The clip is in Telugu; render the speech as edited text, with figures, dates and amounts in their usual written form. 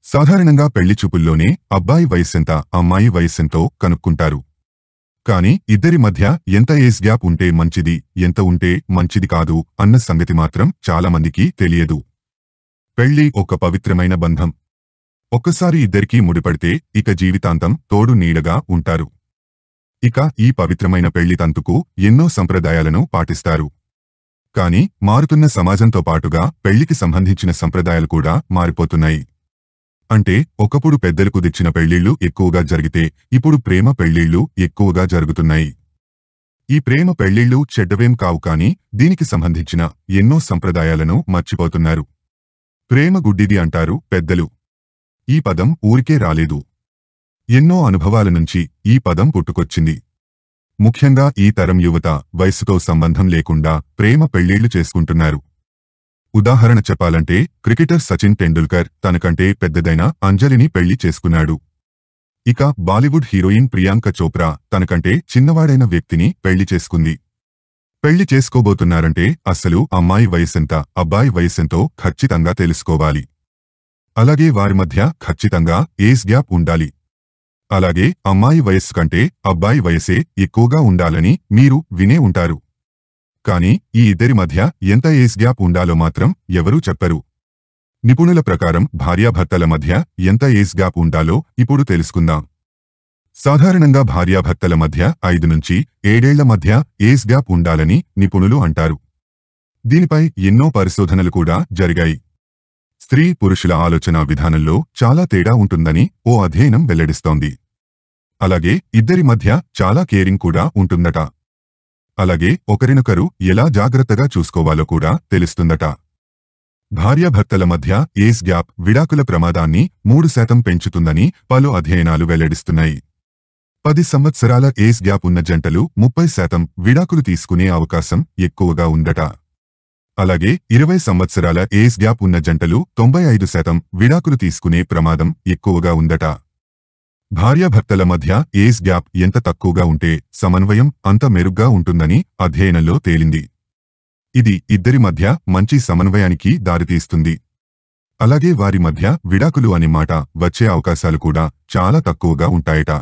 సాధారణంగా పెళ్లి చూపుల్లోనే అబ్బాయి వయస్సెంత అమ్మాయి వయస్సెంతో కనుక్కుంటారు. కాని ఇద్దరి మధ్య ఎంత ఏజ్ గ్యాప్ ఉంటే మంచిది, ఎంత ఉంటే మంచిది కాదు అన్న సంగతి మాత్రం చాలామందికి తెలియదు. పెళ్లి ఒక పవిత్రమైన బంధం. ఒక్కసారి ఇద్దరికీ ముడిపడితే ఇక జీవితాంతం తోడు నీడగా ఉంటారు. ఇక ఈ పవిత్రమైన పెళ్లి తంతుకు ఎన్నో సంప్రదాయాలను పాటిస్తారు. కాని మారుతున్న సమాజంతో పాటుగా పెళ్లికి సంబంధించిన సంప్రదాయాలు కూడా మారిపోతున్నాయి. అంటే ఒకప్పుడు పెద్దలు కుదిర్చిన పెళ్లిళ్లు ఎక్కువగా జరిగితే ఇప్పుడు ప్రేమ పెళ్లిళ్లు ఎక్కువగా జరుగుతున్నాయి. ఈ ప్రేమ పెళ్లిళ్లు చెడ్డవేం కావు, కాని దీనికి సంబంధించిన ఎన్నో సంప్రదాయాలను మర్చిపోతున్నారు. ప్రేమ గుడ్డిది అంటారు పెద్దలు. ఈ పదం ఊరికే రాలేదు. ఎన్నో అనుభవాల నుంచి ఈ పదం పుట్టుకొచ్చింది. ముఖ్యంగా ఈ తరం యువత వయసుతో సంబంధం లేకుండా ప్రేమ పెళ్లిళ్లు చేసుకుంటున్నారు. ఉదాహరణ చెప్పాలంటే క్రికెటర్ సచిన్ టెండూల్కర్ తనకంటే పెద్దదైన అంజలిని పెళ్లి చేసుకున్నాడు. ఇక బాలీవుడ్ హీరోయిన్ ప్రియాంక చోప్రా తనకంటే చిన్నవాడైన వ్యక్తిని పెళ్లి చేసుకుంది. పెళ్లి చేసుకోబోతున్నారంటే అస్సలు అమ్మాయి వయసెంత అబ్బాయి వయసెంతో ఖచ్చితంగా తెలుసుకోవాలి. అలాగే వారి మధ్య ఖచ్చితంగా ఏజ్ గ్యాప్ ఉండాలి. అలాగే అమ్మాయి వయస్సు కంటే అబ్బాయి వయసే ఎక్కువగా ఉండాలని మీరు వినే ఉంటారు. కాని ఈ ఇద్దరి మధ్య ఎంత ఏజ్ గ్యాప్ ఉండాలో మాత్రం ఎవరూ చెప్పరు. నిపుణుల ప్రకారం భార్యాభర్తల మధ్య ఎంత ఏజ్ గ్యాప్ ఉండాలో ఇప్పుడు తెలుసుకుందాం. సాధారణంగా భార్యాభర్తల మధ్య 5 నుంచి 7 ఏళ్ల మధ్య ఏజ్ గ్యాప్ ఉండాలని నిపుణులు అంటారు. దీనిపై ఎన్నో పరిశోధనలు కూడా జరిగాయి. స్త్రీ పురుషుల ఆలోచనా విధానంలో చాలా తేడా ఉంటుందని ఓ అధ్యయనం వెల్లడిస్తోంది. అలాగే ఇద్దరి మధ్య చాలా కేరింగ్ కూడా ఉంటుందట. అలాగే ఒకరినొకరు ఎలా జాగ్రత్తగా చూసుకోవాలో కూడా తెలుస్తుందట. భార్యాభర్తల మధ్య ఏజ్ గ్యాప్ విడాకుల ప్రమాదాన్ని 3% పెంచుతుందని పలు అధ్యయనాలు వెల్లడిస్తున్నాయి. 10 సంవత్సరాల ఏజ్ గ్యాప్ ఉన్న జంటలు 30% విడాకులు తీసుకునే అవకాశం ఎక్కువగా ఉందట. అలాగే 20 సంవత్సరాల ఏజ్ గ్యాప్ ఉన్న జంటలు 95% విడాకులు తీసుకునే ప్రమాదం ఎక్కువగా ఉందట. భార్యాభర్తల మధ్య ఏజ్ గ్యాప్ ఎంత తక్కువగా ఉంటే సమన్వయం అంత మెరుగ్గా ఉంటుందని అధ్యయనంలో తేలింది. ఇది ఇద్దరి మధ్య మంచి సమన్వయానికి దారితీస్తుంది. అలాగే వారి మధ్య విడాకులు అనే మాట వచ్చే అవకాశాలు కూడా చాలా తక్కువగా ఉంటాయట.